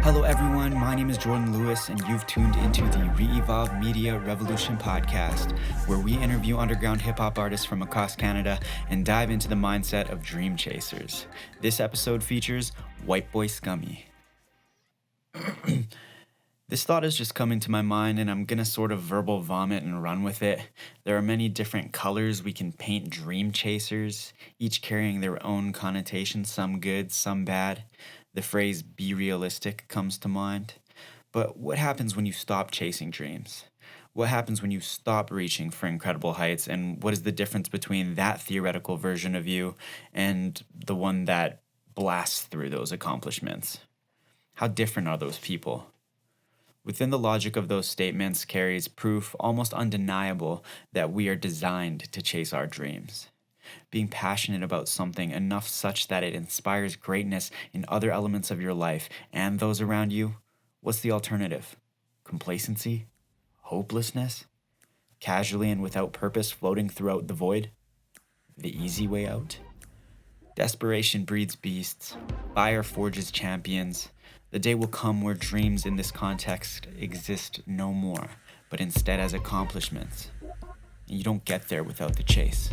Hello everyone, my name is Jordan Lewis and you've tuned into the ReEvolve Media Revolution Podcast, where we interview underground hip-hop artists from across Canada and dive into the mindset of dream chasers. This episode features Whiteboy Scummy. This thought is just coming to my mind and I'm gonna sort of verbal vomit and run with it. There are many different colors we can paint dream chasers, each carrying their own connotations, some good, some bad. The phrase "be realistic" comes to mind. But what happens when you stop chasing dreams? What happens when you stop reaching for incredible heights? And what is the difference between that theoretical version of you and the one that blasts through those accomplishments? How different are those people? Within the logic of those statements carries proof almost undeniable that we are designed to chase our dreams. Being passionate about something enough such that it inspires greatness in other elements of your life and those around you, what's the alternative? Complacency? Hopelessness? Casually and without purpose floating throughout the void? The easy way out? Desperation breeds beasts. Fire forges champions. The day will come where dreams in this context exist no more, but instead as accomplishments. And you don't get there without the chase.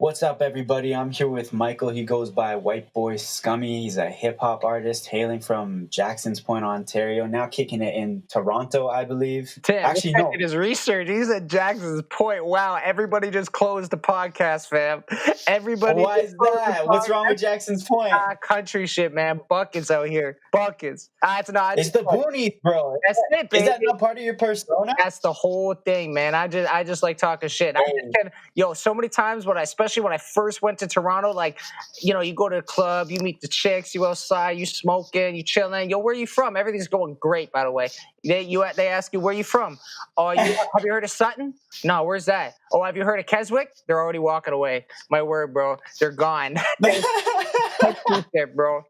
What's up, everybody? I'm here with Michael. He goes by Whiteboy Scummy. He's a hip-hop artist hailing from Jackson's Point, Ontario, now kicking it in Toronto, I believe. Actually, no. His research. He's at Jackson's Point. Wow, everybody just closed the podcast, fam. Everybody. Why is that? What's wrong with Jackson's Point? Country shit, man. Buckets out here. Buckets. It's the boonies, bro. That's it, baby. Is that not part of your persona? That's the whole thing, man. I just like talking shit. So many times especially when I first went to Toronto, you go to the club, you meet the chicks, you outside, you smoking, you chilling. Yo, where you from? Everything's going great, by the way. They ask you, where you from? Oh, have you heard of Sutton? No, where's that? Oh, have you heard of Keswick? They're already walking away. My word, bro. They're gone. Bro.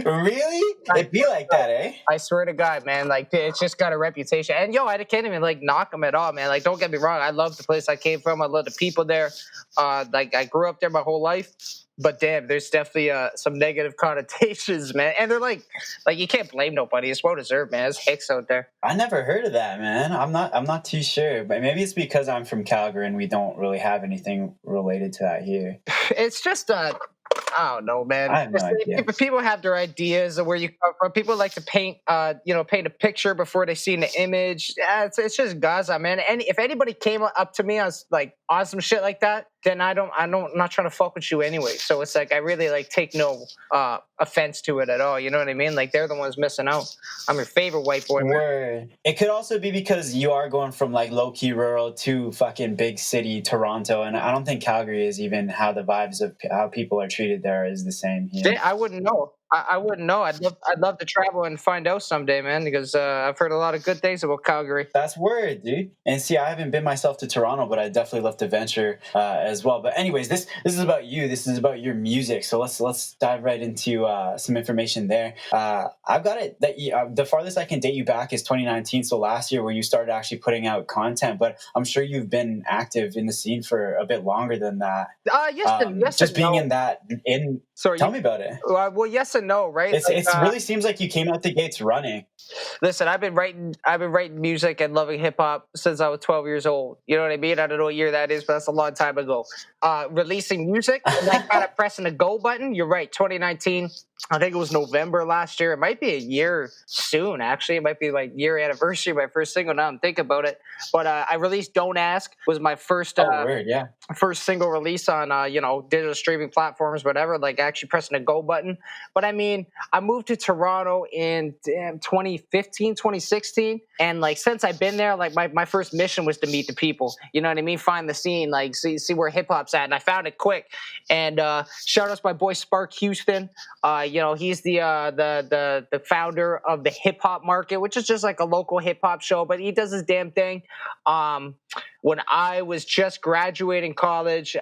Really? It'd be like that, eh? I swear to God, man. It's just got a reputation. And I can't even knock them at all, man. Don't get me wrong. I love the place I came from. I love the people there. I grew up there my whole life. But damn, there's definitely some negative connotations, man. And they're like you can't blame nobody. It's well deserved, man. There's hicks out there. I never heard of that, man. I'm not too sure, but maybe it's because I'm from Calgary and we don't really have anything related to that here. It's just I don't know, man. I have no idea. People have their ideas of where you come from. People like to paint a picture before they see the image. It's just Gaza, man. And if anybody came up to me on some shit like that, then I'm not trying to fuck with you anyway. So it's I really take no offense to it at all. You know what I mean? They're the ones missing out. I'm your favorite white boy. Word. It could also be because you are going from low key rural to fucking big city Toronto, and I don't think Calgary is even how the vibes of how people are treated there is the same here. I wouldn't know. I wouldn't know. I'd love to travel and find out someday, man, because I've heard a lot of good things about Calgary. That's word, dude. And see, I haven't been myself to Toronto, but I definitely love to venture as well. But anyways, this is about you. This is about your music. So let's dive right into some information there. I've got it that the farthest I can date you back is 2019, so last year where you started actually putting out content. But I'm sure you've been active in the scene for a bit longer than that. Yes. Just being in that. Tell me about it. Well, yes and no, right? It really seems like you came out the gates running. Listen, I've been writing music and loving hip hop since I was 12 years old. You know what I mean? I don't know what year that is, but that's a long time ago. Releasing music and kind of pressing the go button. You're right. 2019. I think it was November last year. It might be a year soon, actually. It might be year anniversary of my first single. Now I'm thinking about it. But I released "Don't Ask" was my first first single release on digital streaming platforms, whatever. Actually pressing the go button. But I mean, I moved to Toronto in 2015, 2016, and since I've been there, my first mission was to meet the people. You know what I mean? Find the scene, see where hip hop's at, and I found it quick. And shout out to my boy Spark Houston. He's the founder of the Hip Hop Market, which is just a local hip hop show, but he does his damn thing. When I was just graduating college,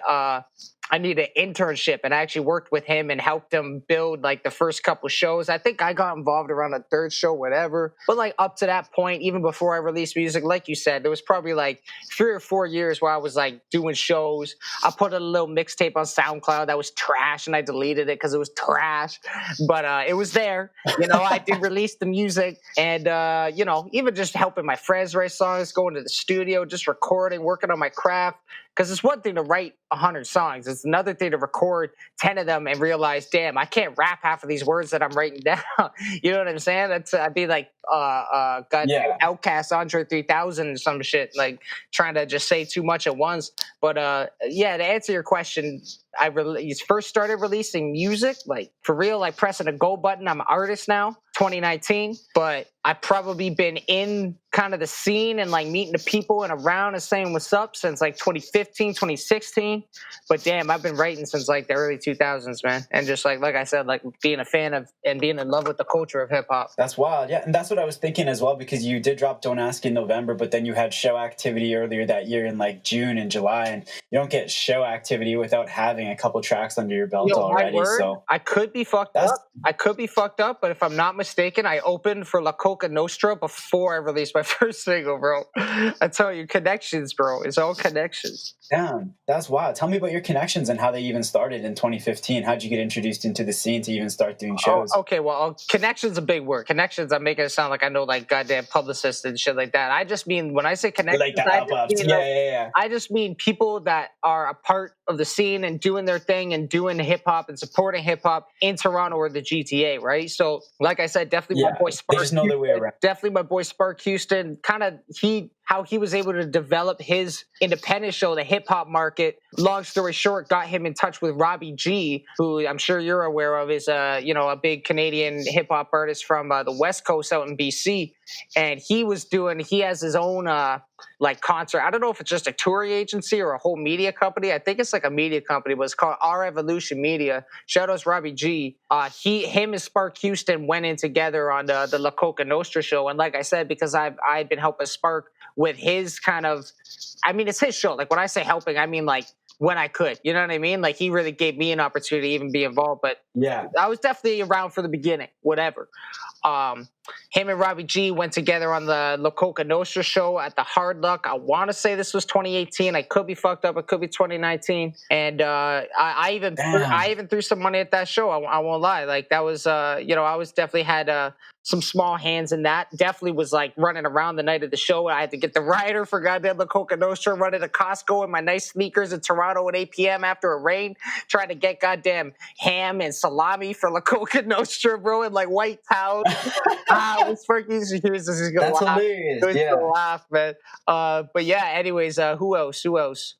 I needed an internship, and I actually worked with him and helped him build like the first couple shows. I think I got involved around the third show, whatever. But like up to that point, even before I released music, like you said, there was probably like 3 or 4 years where I was like doing shows. I put a little mixtape on SoundCloud that was trash, and I deleted it because it was trash. But it was there. I did release the music, and even just helping my friends write songs, going to the studio, just recording, working on my craft. Because it's one thing to write 100 songs. It's another thing to record 10 of them and realize, damn, I can't rap half of these words that I'm writing down. You know what I'm saying? I'd be like, Outcast, Andre 3000 or some shit, like trying to just say too much at once. But to answer your question, I first started releasing music, like for real, like pressing a go button. I'm an artist now, 2019, but I've probably been in kind of the scene and like meeting the people and around and saying what's up since like 2015, 2016. But damn, I've been writing since like the early 2000s, man. And just like I said, like being a fan of and being in love with the culture of hip hop. That's wild. Yeah. And that's what I was thinking as well, because you did drop Don't Ask in November, but then you had show activity earlier that year in like June and July. And you don't get show activity without having a couple tracks under your belt already. So I could be fucked up. But if I'm not mistaken, I opened for La Coca Nostra before I released my first single, bro. I tell you, connections, bro. It's all connections. Damn, that's wild. Tell me about your connections and how they even started in 2015. How'd you get introduced into the scene to even start doing shows? Okay, well, connections a big word. Connections, I'm making it sound like I know like goddamn publicists and shit like that. I just mean, when I say connections, I just mean people that are a part of the scene and doing their thing and doing hip hop and supporting hip hop in Toronto or the GTA, right? So, like I said, definitely my boy Spark. They just know their way around. Definitely my boy Spark Houston. Kind of how he was able to develop his independent show, the hip hop market. Long story short, got him in touch with Robbie G, who I'm sure you're aware of, is a big Canadian hip hop artist from the West Coast out in BC. And he has his own concert. I don't know if it's just a touring agency or a whole media company. I think it's like a media company, but it's called ReEvolution Media. Shout out to Robbie G. Him and Spark Houston went in together on the La Coca Nostra show. And like I said, because I'd been helping Spark with his kind of, I mean, it's his show. Like when I say helping, I mean like when I could, you know what I mean? Like he really gave me an opportunity to even be involved, but yeah, I was definitely around for the beginning, whatever. Him and Robbie G went together on the La Coca Nostra show at the Hard Luck. I want to say this was 2018. I could be fucked up. It could be 2019. And I even threw some money at that show. I won't lie. Like that was, I was definitely had some small hands in that. Definitely was like running around the night of the show. I had to get the rider for goddamn La Coca Nostra, running to Costco in my nice sneakers in Toronto at 8 p.m. after a rain, trying to get goddamn ham and salami for La Coca Nostra, bro, in like white towels. It's fucking this is gonna That's laugh. hilarious. It's gonna laugh, man. But yeah, anyways, who else?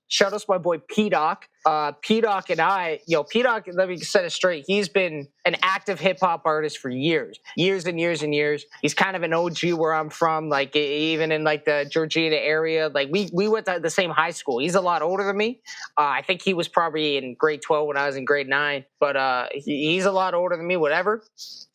Shout out to my boy P-Doc. P-Doc and I, P-Doc, let me set it straight. He's been an active hip hop artist for years and years and years. He's kind of an OG where I'm from, like even in like the Georgina area. Like we went to the same high school. He's a lot older than me. I think he was probably in grade 12 when I was in grade 9, but he's a lot older than me, whatever.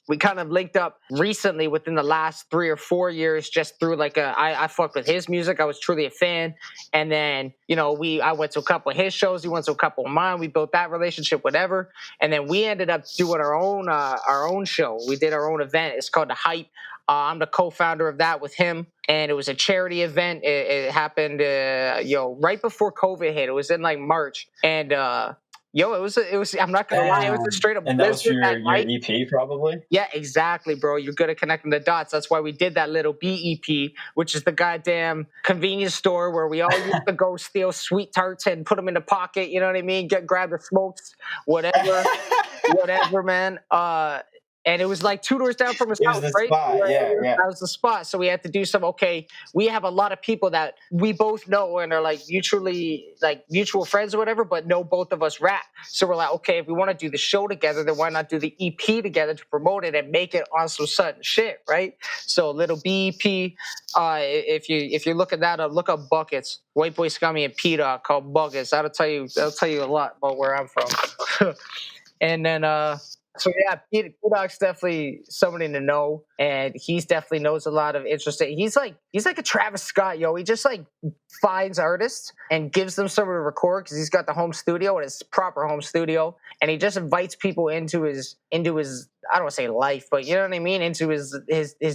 We kind of linked up recently within the last 3 or 4 years, just through like I fucked with his music. I was truly a fan. And then, I went to a couple of his shows. He went to a couple of mine. We built that relationship, whatever. And then we ended up doing our own show. We did our own event. It's called The Hype. I'm the co-founder of that with him. And it was a charity event. It happened, right before COVID hit. It was in like March. And, it was. I'm not gonna lie. It was a straight up. And that was for your EP, probably. Yeah, exactly, bro. You're good at connecting the dots. That's why we did that little BEP, which is the goddamn convenience store where we all used to go steal sweet tarts and put them in the pocket. You know what I mean? Grab the smokes, whatever, man. And it was like 2 doors down from his house, right? Spot. Yeah. That was the spot. So we had to do we have a lot of people that we both know and are like mutual friends or whatever, but know both of us rap. So we're like, okay, if we want to do the show together, then why not do the EP together to promote it and make it on some sudden shit, right? So little BEP, if you're looking that up, look up Buckets, Whiteboy Scummy and P-Dog called Buckets. That'll tell you a lot about where I'm from. And then So yeah, P-Doc's definitely somebody to know, and he's definitely knows a lot of interesting. He's like a Travis Scott, yo. He just like finds artists and gives them somewhere to record because he's got the home studio and it's proper home studio, and he just invites people into his I don't want to say life, but you know what I mean, into his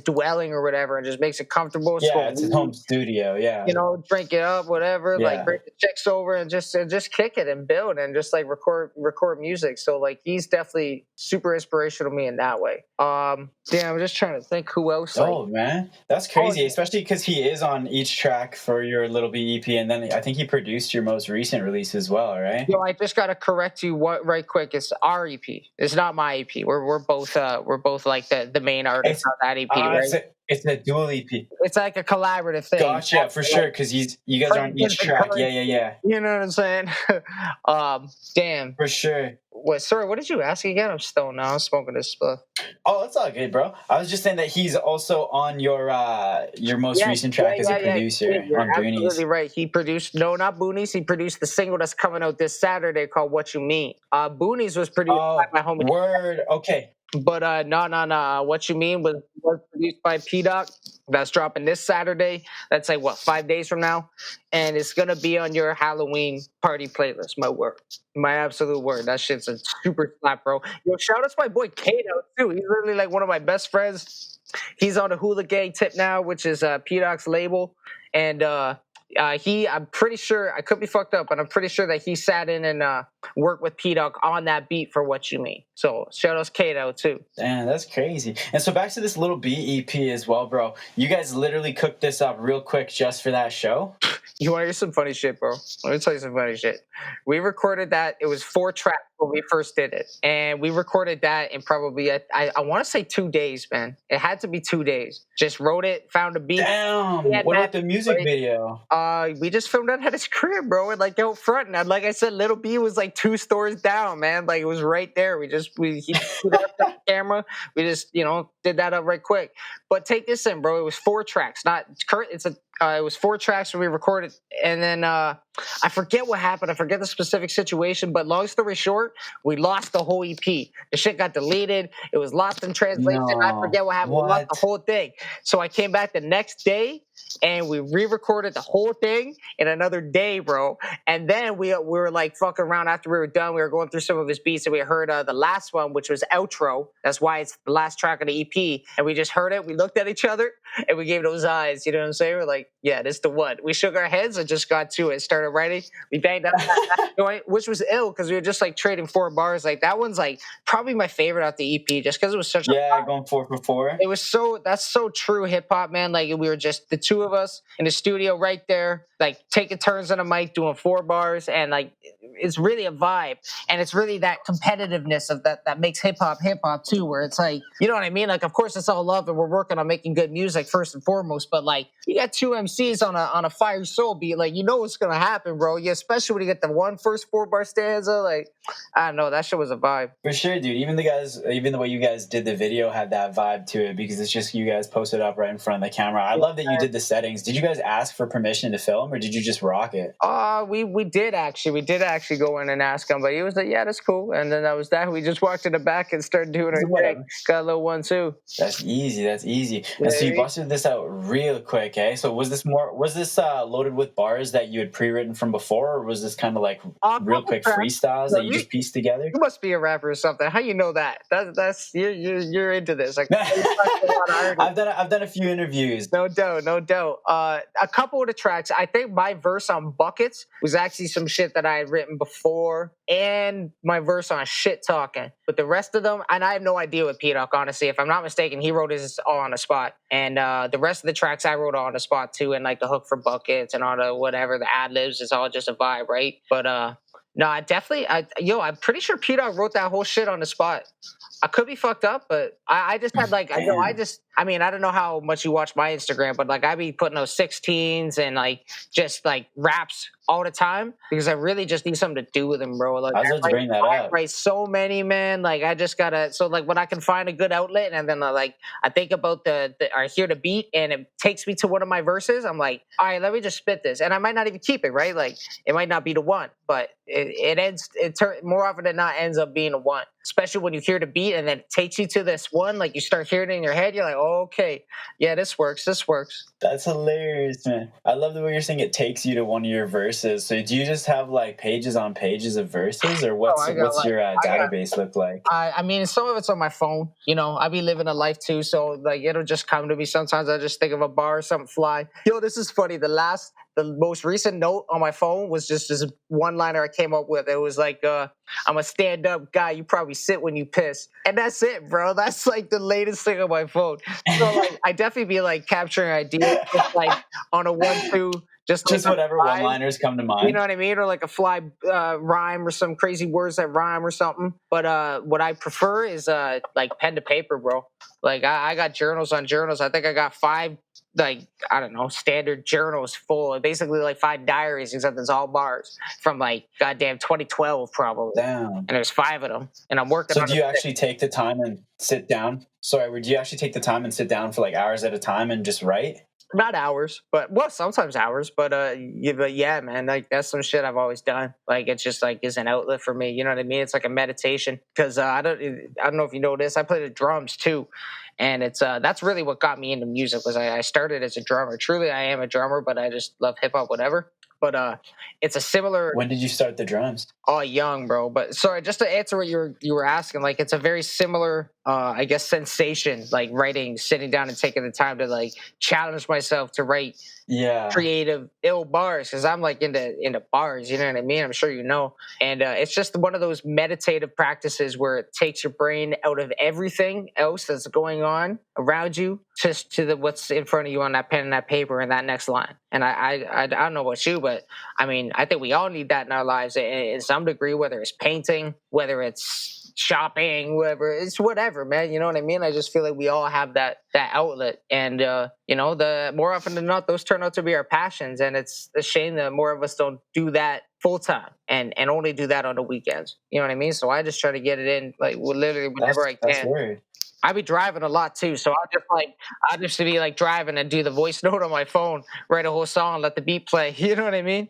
dwelling or whatever, and just makes it comfortable. Yeah, it's his home studio. Yeah, you know, drink it up, whatever. Yeah. Like bring the chicks over and just kick it and build and just like record music. So like he's definitely super inspirational to me in that way. I'm just trying to think who else. Oh man, that's crazy. Especially because he is on each track for your Little B EP, and then I think he produced your most recent release as well, right? Yo, I just gotta correct you right quick. It's our EP. It's not my EP. We're both like the main artists on that EP, right? It's a dual EP. It's like a collaborative thing. Gotcha, for sure, because you guys are on each track. Yeah. You know what I'm saying? Damn. For sure. Sorry, what did you ask again? I'm stoned now. I'm smoking this stuff. Oh, that's all good, bro. I was just saying that he's also on your most recent track as a producer on Boonies. Absolutely right. He produced, no, not Boonies. He produced the single that's coming out this Saturday called What You Mean. Boonies was produced by my homie. Word. Okay. But no. What You Mean was produced by P-Doc. That's dropping this Saturday. That's like, 5 days from now? And it's going to be on your Halloween party playlist. My word. My absolute word. That shit's a super slap, bro. Yo, shout out to my boy Kato, too. He's literally like one of my best friends. He's on the Hula Gang tip now, which is P-Doc's label. And I'm pretty sure, I could be fucked up, but I'm pretty sure that he sat in and worked with P-Doc on that beat for What You Mean. So shout out to Kato too. Damn, that's crazy. And so back to this Little B EP as well, bro. You guys literally cooked this up real quick just for that show? You want to hear some funny shit, bro? Let me tell you some funny shit. We recorded that. It was 4 tracks when we first did it. And we recorded that in probably, I want to say 2 days, man. It had to be 2 days. Just wrote it, found a beat. Damn. What about the music video? We just filmed that at his crib, bro. And like out front. And like I said, Little B was like 2 stores down, man. Like it was right there. He put up the camera. We just, did that up right quick. But take this in, bro. It was 4 tracks. It was 4 tracks when we recorded, and then I forget what happened. I forget the specific situation, but long story short, we lost the whole EP. The shit got deleted. It was lost in translation. No, I forget what happened. We lost the whole thing. So I came back the next day, and we re-recorded the whole thing in another day, bro. And then we were like fucking around after we were done. We were going through some of his beats, and we heard the last one, which was Outro. That's why it's the last track of the EP. And we just heard it. We looked at each other, and we gave those eyes. You know what I'm saying? We're like, yeah, this the one. We shook our heads and just got to it. Started writing. We banged out that joint, which was ill because we were just like trading 4 bars. Like that one's like probably my favorite out the EP, just because it was such going 4 for 4. It was that's so true hip hop, man. Like we were just the 2 of us in the studio right there, like taking turns on a mic doing 4 bars, and like it's really a vibe, and it's really that competitiveness of that makes hip hop too, where it's like, you know what I mean? Like of course it's all love and we're working on making good music first and foremost, but like you got 2 MCs on a Fire Soul beat, like you know what's gonna happen, bro. Yeah, especially when you get the first 4 bar stanza, like I don't know, that shit was a vibe. For sure, dude. Even the way you guys did the video had that vibe to it, because it's just you guys posted up right in front of the camera. I love that you did the settings. Did you guys ask for permission to film, or did you just rock it? We did actually go in and ask him, but he was like, yeah, that's cool. And then that was that. We just walked in the back and started doing our thing. Got a little 1-2. That's easy. And so you busted this out real quick, eh? So was this loaded with bars that you had pre-written from before, or was this kind of like real quick freestyles that you just pieced together? You must be a rapper or something. How you know that? That's you're into this. Like, I've done a few interviews. No doubt. A couple of the tracks, I think my verse on Buckets was actually some shit that I had written before, and my verse on Shit Talking. But the rest of them, and I have no idea with P-Doc, honestly. If I'm not mistaken, he wrote his all on the spot. And the rest of the tracks I wrote all on the spot too, and like the hook for Buckets and all the whatever, the ad-libs, is all just a vibe, right? But no, I'm pretty sure P-Dog wrote that whole shit on the spot. I could be fucked up, but I just had like, I I mean, I don't know how much you watch my Instagram, but like I be putting those 16s and like just like raps all the time because I really just need something to do with them, bro. Like I was about to bring that I up. write so many, man. Like I just gotta. So like when I can find a good outlet, and then I think about I hear the beat, and it takes me to one of my verses. I'm like, all right, let me just spit this, and I might not even keep it, right? Like it might not be the one, but more often than not ends up being a one. Especially when you hear the beat and then it takes you to this one, like you start hearing it in your head, you're like, oh, okay, yeah, this works. That's hilarious, man. I love the way you're saying it takes you to one of your verses. So do you just have like pages on pages of verses, or what's your database look like? I mean, some of it's on my phone. You know, I be living a life too, so like it'll just come to me. Sometimes I just think of a bar or something fly. Yo, this is funny. The most recent note on my phone was just this one liner I came up with. It was like, I'm a stand-up guy. You probably sit when you piss. And that's it, bro. That's like the latest thing on my phone. So like, I definitely be like capturing ideas just like on a 1-2. Just whatever one-liners come to mind. You know what I mean? Or like a fly rhyme or some crazy words that rhyme or something. But what I prefer is like pen to paper, bro. Like I got journals on journals. I think I got 5, like, I don't know, standard journals full of basically like 5 diaries, except it's all bars from like goddamn 2012 probably. Damn. And there's 5 of them. And I'm working on. So do you actually take the time and sit down? Sorry, do you actually take the time and sit down for like hours at a time and just write? Not hours, but sometimes hours. But yeah, man, like that's some shit I've always done. Like it's just like is an outlet for me. You know what I mean? It's like a meditation because I don't know if you know this. I play the drums too, and it's that's really what got me into music. Was I started as a drummer. Truly, I am a drummer, but I just love hip hop, whatever. But it's a similar. When did you start the drums? Oh, young, bro. But sorry, just to answer what you were asking, like it's a very similar, I guess, sensation. Like writing, sitting down and taking the time to like challenge myself to write creative ill bars because I'm like into bars. You know what I mean? I'm sure you know. And it's just one of those meditative practices where it takes your brain out of everything else that's going on around you, just to what's in front of you on that pen and that paper and that next line. And I don't know about you, but I mean, I think we all need that in our lives in some degree, whether it's painting, whether it's shopping, whatever, man. You know what I mean? I just feel like we all have that outlet. And, you know, the more often than not, those turn out to be our passions. And it's a shame that more of us don't do that full time and only do that on the weekends. You know what I mean? So I just try to get it in like literally whenever I can. That's weird. I be driving a lot too, so I'll just be like driving and do the voice note on my phone, write a whole song, let the beat play. You know what I mean?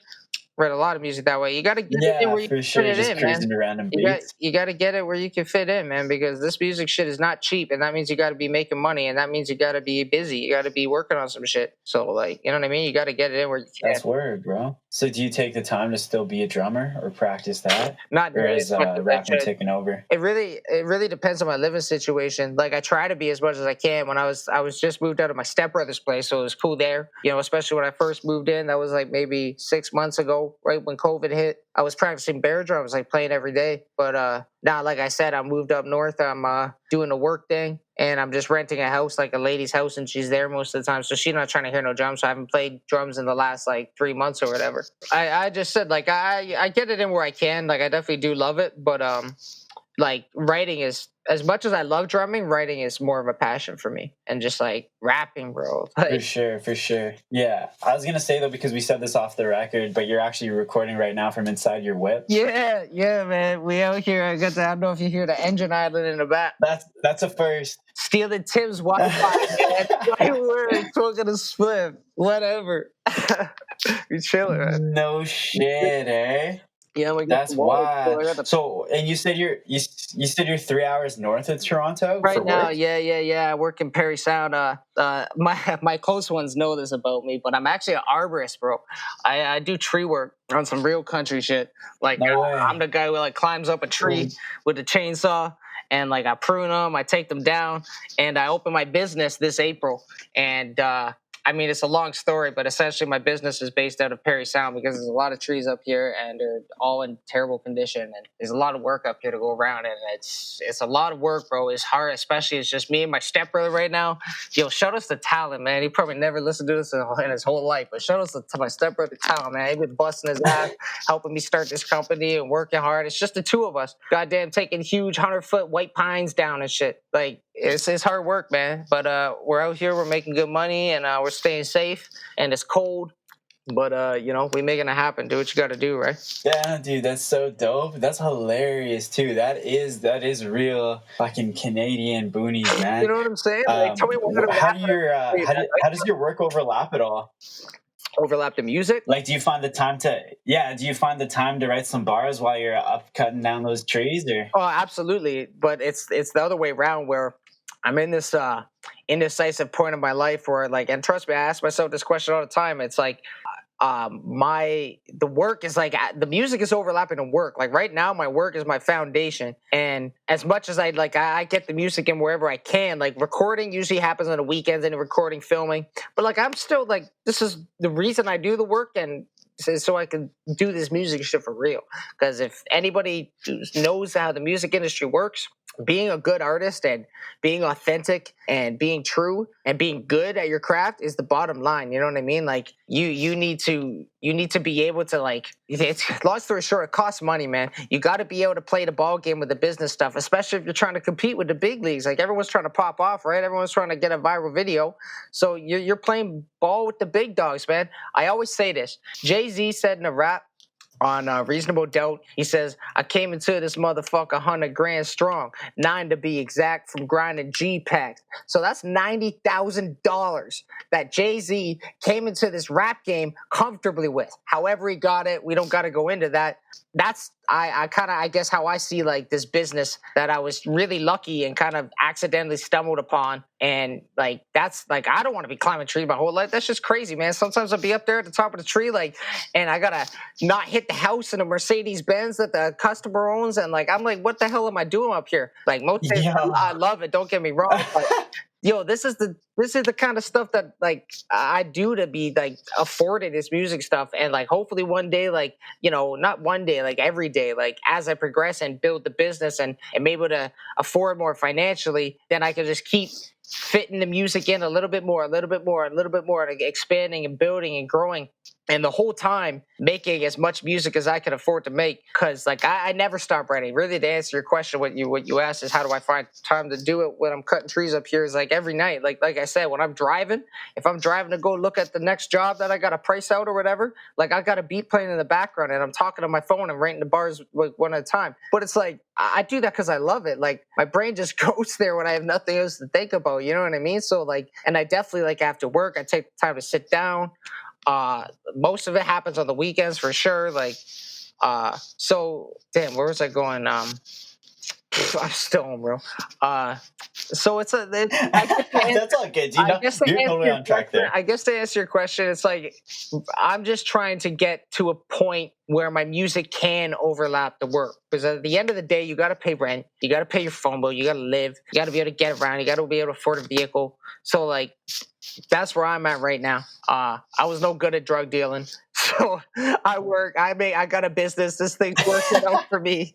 Write a lot of music that way. You got to get it in where you can fit it in, man. You got to get it where you can fit in, man, because this music shit is not cheap, and that means you got to be making money, and that means you got to be busy. You got to be working on some shit. So, like, you know what I mean? You got to get it in where you can. That's word, bro. So, do you take the time to still be a drummer or practice that? Not or is rapping taking over? It really depends on my living situation. Like, I try to be as much as I can. When I was just moved out of my stepbrother's place, so it was cool there. You know, especially when I first moved in, that was like maybe 6 months ago. Right when COVID hit, I was practicing bear drums, like playing every day. But now, like I said, I moved up north. I'm doing the work thing, and I'm just renting a house, like a lady's house, and she's there most of the time. So she's not trying to hear no drums. So I haven't played drums in the last like 3 months or whatever. I just said like I get it in where I can. Like I definitely do love it, but like writing is, as much as I love drumming, writing is more of a passion for me, and just like rapping, bro. Like, for sure. Yeah, I was gonna say though, because we said this off the record, but you're actually recording right now from inside your whip. Yeah, man. We out here. I don't know if you hear the engine idling in the back. That's a first. Stealing Tim's Wi-Fi, man. We're talking to Swift. Whatever. You chilling, man. No shit, eh? Yeah, that's wild. So, and you said you're 3 hours north of Toronto right now. Work? Yeah. I work in Parry Sound. My close ones know this about me, but I'm actually an arborist, bro. I do tree work on some real country shit. Like no I'm the guy who like climbs up a tree with a chainsaw. And like I prune them, I take them down, and I open my business this April. And I mean, it's a long story, but essentially my business is based out of Parry Sound because there's a lot of trees up here and they're all in terrible condition. And there's a lot of work up here to go around. And it's a lot of work, bro. It's hard, especially it's just me and my stepbrother right now. Yo, shout us to Talon, man. He probably never listened to this in his whole life. But shout us to my stepbrother Talon, man. He's been busting his ass, helping me start this company and working hard. It's just the two of us. Goddamn, taking huge 100-foot white pines down and shit. Like, it's hard work, man. But we're out here, we're making good money, and we're staying safe. And it's cold, but we making it happen. Do what you got to do, right? Yeah, dude, that's so dope. That's hilarious too. That is real fucking Canadian boonies, man. You know what I'm saying? Like, tell me what how does your work overlap at all? Overlap the music? Like, do you find the time to write some bars while you're up cutting down those trees, or? Oh, absolutely. But it's the other way around, where I'm in this indecisive point of my life where, like, and trust me, I ask myself this question all the time. It's like, the work is like, the music is overlapping to work. Like right now, my work is my foundation, and as much as I get the music in wherever I can. Like recording usually happens on the weekends, and recording, filming. But like I'm still like, this is the reason I do the work, and so I can do this music shit for real. Because if anybody knows how the music industry works, being a good artist and being authentic and being true and being good at your craft is the bottom line. You know what I mean? Like you need to be able to, like, it's, long story short, it costs money, man. You got to be able to play the ball game with the business stuff, especially if you're trying to compete with the big leagues. Like everyone's trying to pop off, right? Everyone's trying to get a viral video. So you're playing ball with the big dogs, man. I always say this. Jay-Z said in a rap on Reasonable Doubt, he says, I came into this motherfucker 100 grand strong, 9 to be exact, from grinding G-Packs. So that's $90,000 that Jay-Z came into this rap game comfortably with. However he got it, we don't got to go into that. That's I guess how I see like this business that I was really lucky and kind of accidentally stumbled upon. And like that's like, I don't want to be climbing trees my whole life. That's just crazy, man. Sometimes I'll be up there at the top of the tree, like, and I gotta not hit the house in a Mercedes Benz that the customer owns, and like I'm like, what the hell am I doing up here? Like most days, I love it. Don't get me wrong, but yo, this is the kind of stuff that like I do to be like afforded this music stuff, and like hopefully one day, like, you know, not one day, like every day, like as I progress and build the business and am able to afford more financially, then I can just keep fitting the music in a little bit more, like expanding and building and growing. And the whole time making as much music as I can afford to make, because like I never stop writing. Really, to answer your question, what you asked is how do I find time to do it when I'm cutting trees up here? Is like every night. Like I said, when I'm driving, if I'm driving to go look at the next job that I got to price out or whatever, like I got a beat playing in the background and I'm talking on my phone and writing the bars one at a time. But it's like I do that because I love it. Like my brain just goes there when I have nothing else to think about. You know what I mean? So like, and I definitely like after work, I take the time to sit down. Most of it happens on the weekends for sure. Like, so damn, where was I going? I'm still home, bro. So it's that's all good. You're totally on track there. I guess to answer your question, it's like I'm just trying to get to a point where my music can overlap the work. Because at the end of the day, you got to pay rent, you got to pay your phone bill, you got to live, you got to be able to get around, you got to be able to afford a vehicle. So like, that's where I'm at right now. I was no good at drug dealing. So I work, I got a business. This thing's working out for me.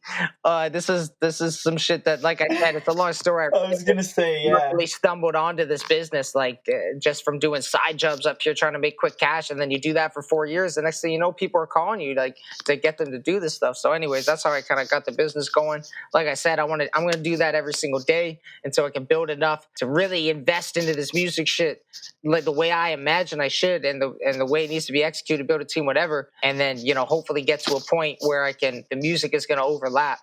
This is some shit that, like I said, it's a long story. I was going to say, yeah. Really stumbled onto this business, like just from doing side jobs up here, trying to make quick cash. And then you do that for 4 years. The next thing you know, people are calling you like to get them to do this stuff. So anyways, that's how I kind of got the business going. Like I said, I'm going to do that every single day until I can build enough to really invest into this music shit like the way I imagine I should, and the way it needs to be executed, build a team, whatever. And then, you know, hopefully get to a point where the music is going to overlap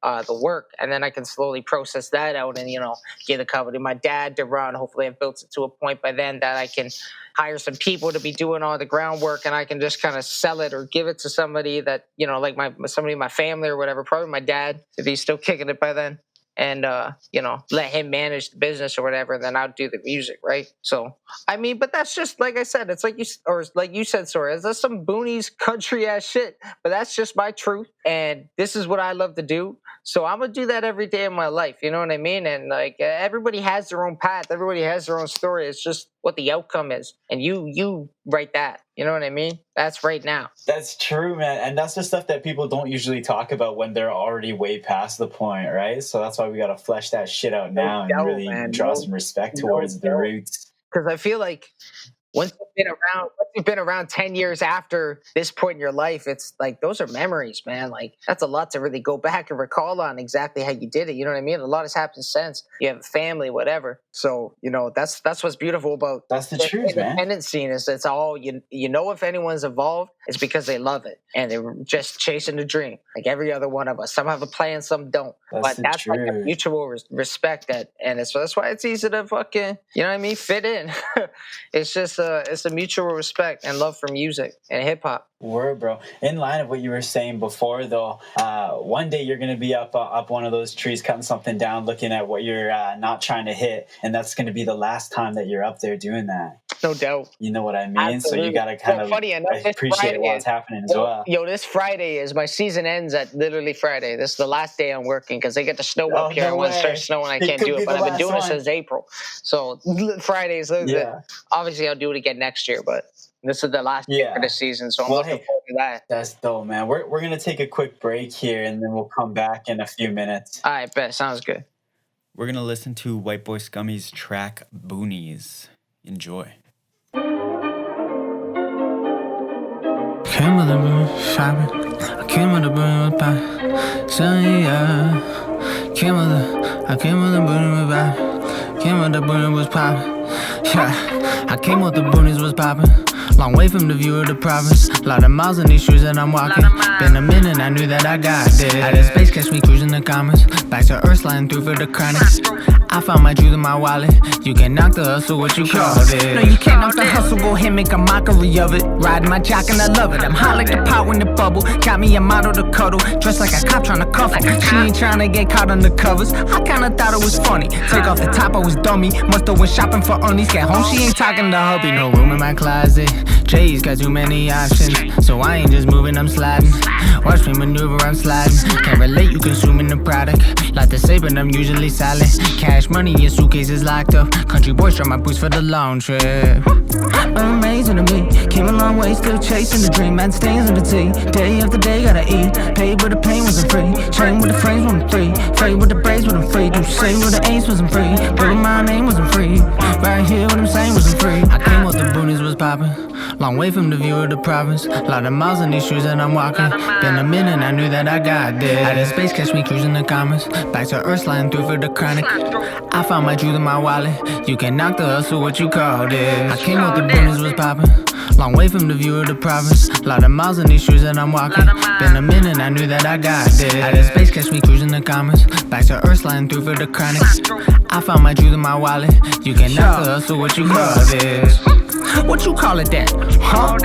the work, and then I can slowly process that out and, you know, give the company my dad to run. Hopefully I've built it to a point by then that I can hire some people to be doing all the groundwork, and I can just kind of sell it or give it to somebody that, you know, like somebody in my family or whatever, probably my dad, if he's still kicking it by then. And, you know, let him manage the business or whatever, and then I'll do the music, right? So, I mean, but that's just, like I said, it's like you said, sorry, that's some boonies country-ass shit, but that's just my truth, and this is what I love to do, so I'm gonna do that every day of my life, you know what I mean? And, like, everybody has their own path, everybody has their own story, it's just what the outcome is, and you write that, you know what I mean? That's right now. That's true, man, and that's the stuff that people don't usually talk about when they're already way past the point, right? So that's why we gotta flesh that shit out now and really draw some respect towards the roots. Because I feel like once you you've been around 10 years after this point in your life, it's like those are memories, man. Like that's a lot to really go back and recall on exactly how you did it. You know what I mean? A lot has happened since. You have a family, whatever. So that's what's beautiful about That's the truth, man. Independent scene is it's all you know. If anyone's evolved, it's because they love it and they were just chasing the dream, like every other one of us. Some have a plan, some don't. But that's like a mutual respect and that's why it's easy to fucking, you know what I mean, fit in. It's just it's a mutual respect and love for music and hip hop. Word, bro. In line of what you were saying before, though, one day you're gonna be up one of those trees, cutting something down, looking at what you're not trying to hit, and that's gonna be the last time that you're up there doing that. No doubt. You know what I mean? Absolutely. So you gotta kind of appreciate what's happening as well. Yo, this Friday is my season ends at literally Friday. This is the last day I'm working because they get the snow up here. And when it starts snowing, I can't do it. But I've been doing it since April. So Fridays, obviously I'll do it again next year, but this is the last year for the season, so I'm looking forward to that. That's dope, man. We're going to take a quick break here, and then we'll come back in a few minutes. All right, bet. Sounds good. We're going to listen to Whiteboy Scummy's track, Boonies. Enjoy. Came with the moon, I came with the moon, so yeah. I came with the moon, came with the moon was poppin'. Yeah, I came with the boonies was poppin'. Long way from the view of the province. Lot of miles in these shoes that I'm walking. Been a minute, I knew that I got this. Out of space, catch me cruising the comments. Back to Earth, sliding through for the chronics. I found my truth in my wallet. You can knock the hustle, what you call it. No, you can't knock the hustle, go ahead, make a mockery of it. Riding my jock and I love it. I'm hot like the pot when the bubble. Got me a model to cuddle. Dressed like a cop trying to cuff her. She ain't trying to get caught on the covers. I kinda thought it was funny. Take off the top, I was dummy. Must've went shopping for undies. Get home, she ain't talking to hubby. No room in my closet. Jay's got too many options, so I ain't just moving, I'm sliding. Watch me maneuver, I'm sliding. Can't relate, you consuming the product. Like to say, but I'm usually silent. Cash money in suitcases locked up. Country boys drop my boots for the long trip. Amazing to me, came a long way, still chasing the dream. Man stains on the tea, day after day gotta eat. Paid but the pain wasn't free. Chain with the frames wasn't free. Freight with the braids wasn't free. You say with the ace wasn't free. But my name wasn't free. Right here what I'm saying wasn't free. I came with the boonies was poppin'. Long way from the view of the province. Lot of miles in these shoes that I'm walking. Been a minute, I knew that I got this. Out of space, catch me cruising the comments. Back to Earth, sliding through for the chronic. I found my truth in my wallet. You can knock the hustle, what you call this. I came with the boonies was poppin'. Long way from the view of the province. Lot of miles in these shoes that I'm walking. Been a minute, I knew that I got this. Out of space, catch me cruising the comments. Back to Earth, sliding through for the chronic. I found my truth in my wallet. You can knock the hustle, what you call this. What you call it that? Huh?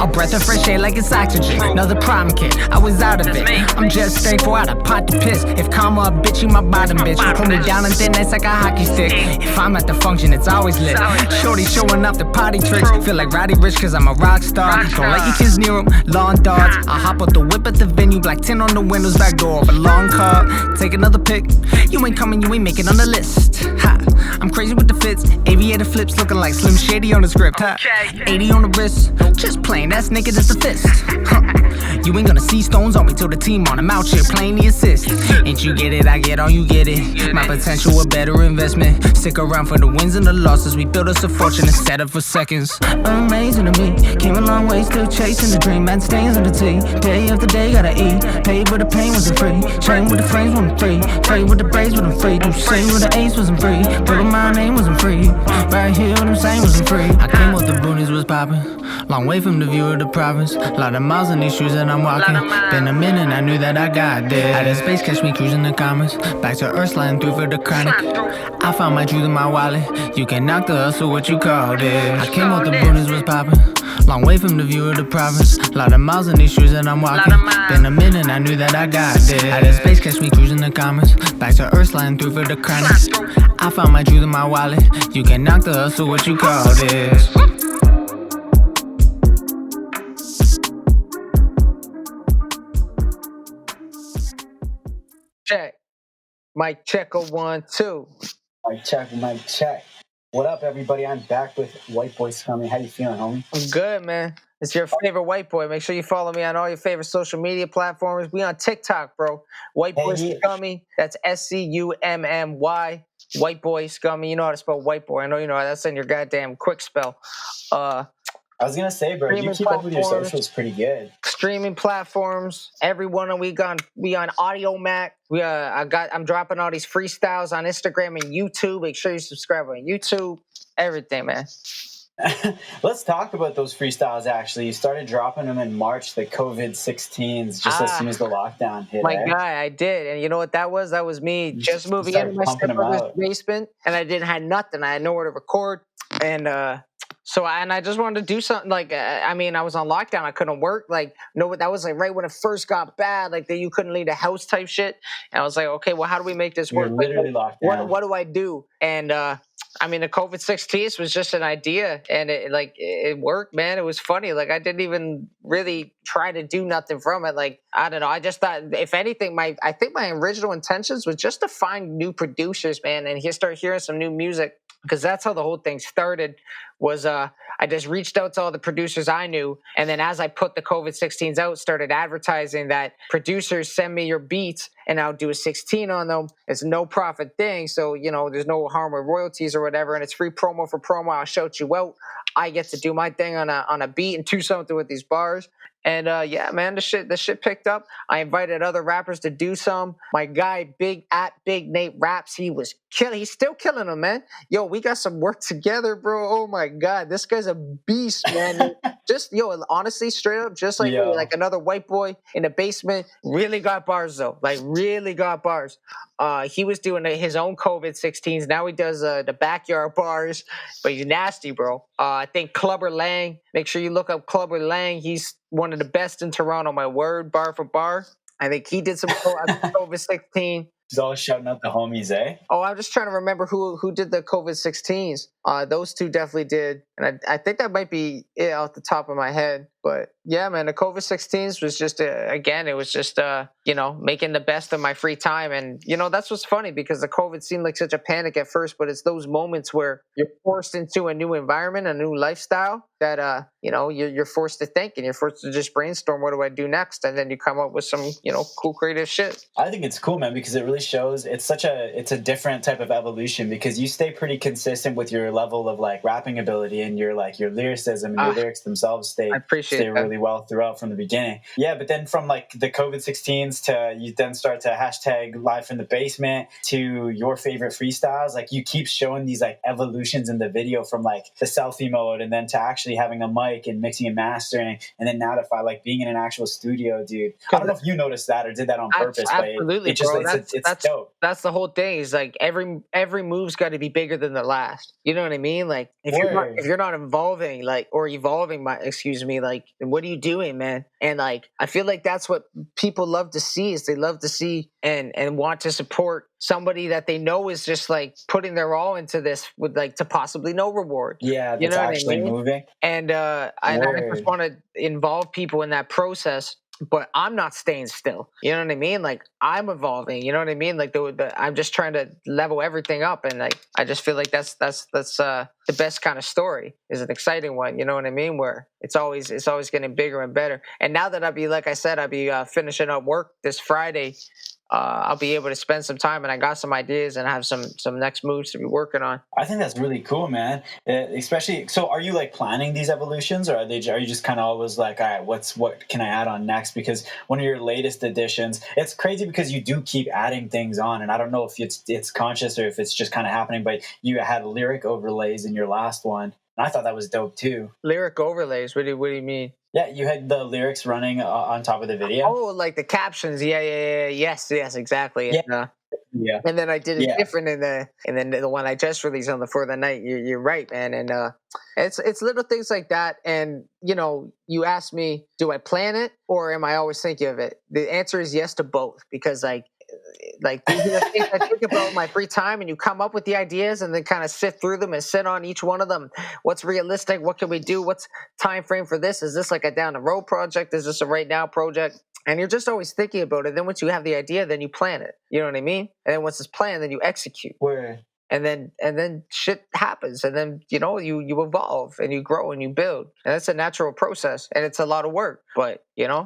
A breath of fresh air like it's oxygen. Another problem kid, I was out of it. I'm just thankful I pot to piss. If karma a bitch, you my bottom bitch. Hold me down and thin, that's like a hockey stick. If I'm at the function, it's always lit. Shorty showing off the potty tricks. Feel like Roddy Rich cause I'm a rock star. Don't let your kids near them, lawn darts. I hop up the whip at the venue, black 10 on the windows, back door of a long car. Take another pic. You ain't coming, you ain't making on the list. Ha, I'm crazy with the fits. Aviator flips looking like Slim Shady on the script. Ha. 80 on the wrist, just plain, that's naked as the fist. You ain't gonna see stones on me till the team on. I'm out here playing the assist. Ain't you get it, I get all you get it. My potential a better investment. Stick around for the wins and the losses. We build us a fortune instead of for seconds. Amazing to me, came a long way, still chasing the dream. Man stains on the tea, day after day gotta eat. Paid but the pain wasn't free. Chain with the frames wasn't free. Freight with the braids wasn't free. You say with the ace wasn't free. But my name wasn't free. Right here what I'm saying wasn't free. I came with the boonies was poppin'. Long way from the view of the province. Lot of miles in these shoes that I'm walking. Been a minute, I knew that I got this. Out of space, catch me cruising the comments. Back to Earth, sliding through for the chronic. I found my truth in my wallet. You can knock the hustle, what you call this. I came with the boonies was poppin'. Long way from the view of the province. Lot of miles in these shoes that I'm walking. Been a minute, I knew that I got this. Out of space, catch me cruising the comments. Back to Earth, sliding through for the chronic. I found my truth in my wallet. You can knock the hustle, what you call this. Check. Mic check a 1, 2. Mic check. What up, everybody? I'm back with Whiteboy Scummy. How you feeling, homie? I'm good, man. It's your favorite white boy. Make sure you follow me on all your favorite social media platforms. We on TikTok, bro. Whiteboy Scummy. That's SCUMMY. Whiteboy Scummy. You know how to spell white boy. I know you know how. That's in your goddamn quick spell. I was gonna say, bro, you keep up with your socials pretty good. Streaming platforms. Every one we on Audio Mac. I'm dropping all these freestyles on Instagram and YouTube. Make sure you subscribe on YouTube. Everything, man. Let's talk about those freestyles. Actually, you started dropping them in March, the COVID-16s, just as soon as the lockdown hit. My guy, I did, and you know what that was? That was me just moving into my stepbrother's basement, and I didn't have nothing. I had nowhere to record, and I just wanted to do something. Like, I was on lockdown. I couldn't work. Like, no, that was like right when it first got bad. Like, that you couldn't leave the house type shit. And I was like, okay, well, how do we make this work? Literally locked down. What do I do? And the COVID-16 was just an idea, and it worked, man. It was funny. Like, I didn't even really try to do nothing from it. Like, I don't know. I just thought, if anything, I think my original intentions was just to find new producers, man, and start hearing some new music, because that's how the whole thing started. Was I just reached out to all the producers I knew, and then as I put the COVID-16s out, started advertising that producers send me your beats, and I'll do a 16 on them. It's a no profit thing, so there's no harm with royalties or whatever, and it's free promo for promo. I'll shout you out. I get to do my thing on a beat and do something with these bars. And yeah, man, the shit picked up. I invited other rappers to do some. My guy, Big Nate Raps, he's still killing them, man. Yo, we got some work together, bro. Oh my God, this guy's a beast, man. Honestly, straight up, just like me, like another white boy in the basement. Really got bars though, like really got bars. He was doing his own COVID-16s. Now he does the backyard bars, but he's nasty, bro. I think Clubber Lang. Make sure you look up Clubber Lang. He's one of the best in Toronto. My word, bar for bar. I think he did some COVID-16. He's always shouting out the homies, eh? Oh, I'm just trying to remember who did the COVID-16s. Those two definitely did. And I think that might be it off the top of my head. But yeah, man, the COVID-16s was just, again, it was just, making the best of my free time. And, that's what's funny, because the COVID seemed like such a panic at first, but it's those moments where you're forced into a new environment, a new lifestyle that, you're forced to think, and you're forced to just brainstorm, what do I do next? And then you come up with some, cool creative shit. I think it's cool, man, because it really shows it's a different type of evolution, because you stay pretty consistent with your level of like rapping ability and your lyricism, and your lyrics themselves stay really well throughout from the beginning. Yeah, but then from like the COVID-16s to you then start to hashtag live from the basement to your favorite freestyles, like you keep showing these like evolutions in the video from like the selfie mode, and then to actually having a mic and mixing and mastering, and then now to like being in an actual studio, dude. I don't know if you noticed that or did that on purpose, absolutely, but bro. It's dope. That's the whole thing. Is like every move's got to be bigger than the last. You know what I mean? Like if you're not evolving, like, or evolving, like, what are you doing, man? And like I feel like that's what people love to see. Is they love to see and want to support somebody that they know is just like putting their all into this with like to possibly no reward. Yeah, that's actually moving. And I just want to involve people in that process. But I'm not staying still. You know what I mean? Like I'm evolving. You know what I mean? Like I'm just trying to level everything up, and like I just feel like that's the best kind of story. Is an exciting one. You know what I mean? Where it's always getting bigger and better. And now that I'll be finishing up work this Friday. I'll be able to spend some time, and I got some ideas and have some next moves to be working on. I think that's really cool, man. Especially, so are you like planning these evolutions, or are you just kind of always like, all right, what can I add on next? Because one of your latest additions, it's crazy because you do keep adding things on, and I don't know if it's conscious or if it's just kind of happening, but you had lyric overlays in your last one. And I thought that was dope too. Lyric overlays? What do you mean? Yeah, you had the lyrics running on top of the video. Oh, like the captions. Yeah. Yes, exactly. Yeah. Yeah. And then I did it different and then the one I just released on the For the Night. You're right, man. And it's little things like that. And you asked me, do I plan it or am I always thinking of it? The answer is yes to both, because like these are the things I think about in my free time, and you come up with the ideas and then kind of sift through them and sit on each one of them. What's realistic? What can we do? What's time frame for this? Is this like a down the road project? Is this a right now project? And you're just always thinking about it. Then once you have the idea, then you plan it. You know what I mean? And then once it's planned, then you execute. Where? And then shit happens, and then you evolve and you grow and you build, and that's a natural process, and it's a lot of work, but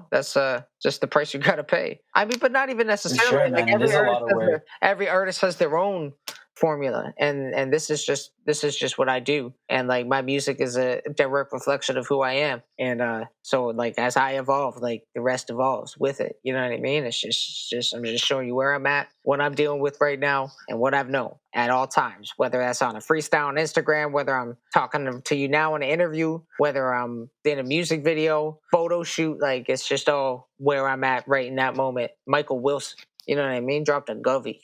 that's just the price you gotta pay. I mean, but not even necessarily. Sure, like every artist has their own formula, and this is just what I do, and like my music is a direct reflection of who I am, and so like as I evolve, like the rest evolves with it. You know what I mean? It's just I'm just showing you where I'm at, what I'm dealing with right now, and what I've known at all times, whether that's on a freestyle on Instagram, whether I'm talking to you now in an interview, whether I'm in a music video, photo shoot, like it's just all where I'm at right in that moment. Michael Wilson. You know what I mean? Dropped a Govey.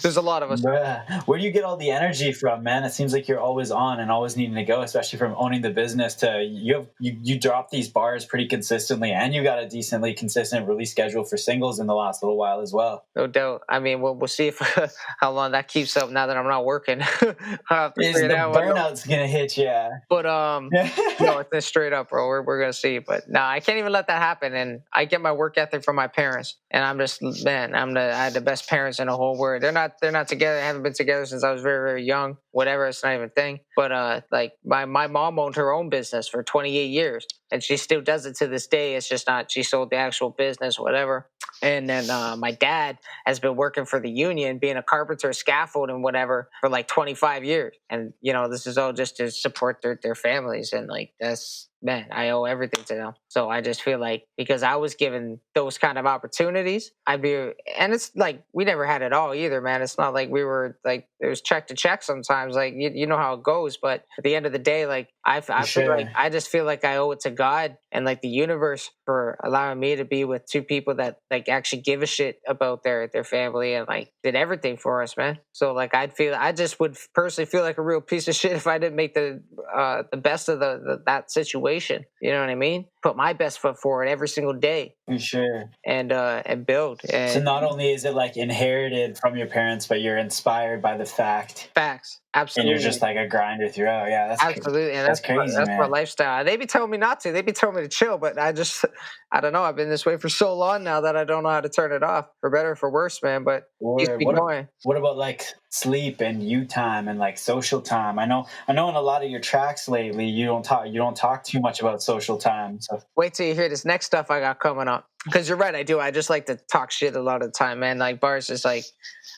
There's a lot of us. Bruh. Where do you get all the energy from, man? It seems like you're always on and always needing to go, especially from owning the business to you drop these bars pretty consistently, and you got a decently consistent release schedule for singles in the last little while as well. No doubt. I mean, we'll see if how long that keeps up now that I'm not working. I'll have to figure The that burnout's gonna hit you. But no, it's straight up, bro. We're gonna see. But no, I can't even let that happen. And I get my work ethic from my parents, and I'm just man. I had the best parents in the whole world. They're not together. They haven't been together since I was very, very young. Whatever, it's not even a thing. But like my mom owned her own business for 28 years, and she still does it to this day. It's just not. She sold the actual business, whatever. And then my dad has been working for the union, being a carpenter, scaffold, and whatever for like 25 years. And you know, this is all just to support their families, and like that's. Man, I owe everything to them. So I just feel like because I was given those kind of opportunities, and it's like we never had it all either, man. It's not like we were like it was check to check sometimes. Like you know how it goes, but at the end of the day, like I feel like I just feel like I owe it to God and like the universe for allowing me to be with two people that like actually give a shit about their family and like did everything for us, man. So like I just would personally feel like a real piece of shit if I didn't make the best of that situation. You know what I mean? Put my best foot forward every single day. For sure. And build. And so not only is it like inherited from your parents, but you're inspired by the facts. Absolutely. And you're just like a grinder throughout. Yeah, that's absolutely. And that's crazy. That's man. my lifestyle. They be telling me not to. They be telling me to chill, but I don't know. I've been this way for so long now that I don't know how to turn it off, for better or for worse, man. But keep going. What about like sleep and you time and like social time? I know in a lot of your tracks lately you don't talk too much about social time. So wait till you hear this next stuff I got coming up. Because you're right, I do. I just like to talk shit a lot of the time, man. Like bars is like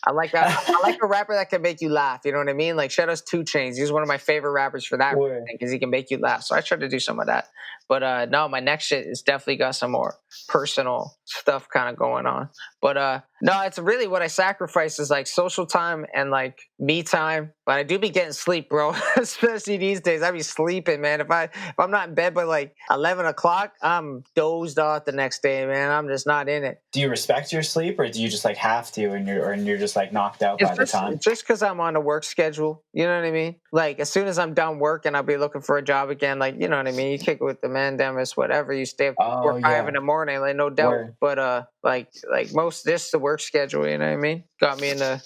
I like a rapper that can make you laugh. You know what I mean? Like shout out to 2 Chainz. He's one of my favorite rappers for that reason because he can make you laugh. So I try to do some of that. But no, my next shit is definitely got some more personal stuff kind of going on. But no, it's really what I sacrifice is like social time and like me time. But I do be getting sleep, bro. Especially these days, I be sleeping, man. If I'm not in bed by like 11 o'clock, I'm dozed off the next day, man. I'm just not in it. Do you respect your sleep, or do you just like have to, and you're just like knocked out by the time? Just because I'm on a work schedule, you know what I mean? Like as soon as I'm done work and I'll be looking for a job again, like you know what I mean. You kick it with the mandamus, whatever. You stay up to 4 or 5 in the morning, like no doubt. Word. But like most this the work schedule, you know what I mean? Got me in the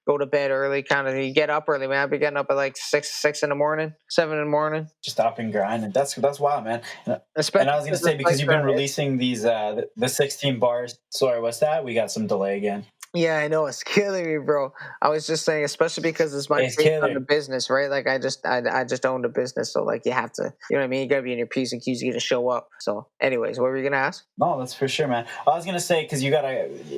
go to bed early, kind of. You get up early, man. I be getting up at like 6 in the morning, 7 in the morning. Just up and grinding. That's wild, man. And I was gonna say because you've been releasing these the 16 bars. Sorry, what's that? We got some delay again. Yeah, I know. It's killing me, bro. I was just saying, especially because it's my take on the business, right? Like I just own the business. So like you have to, you know what I mean? You got to be in your P's and Q's. You got to show up. So anyways, what were you going to ask? No, that's for sure, man. I was going to say, because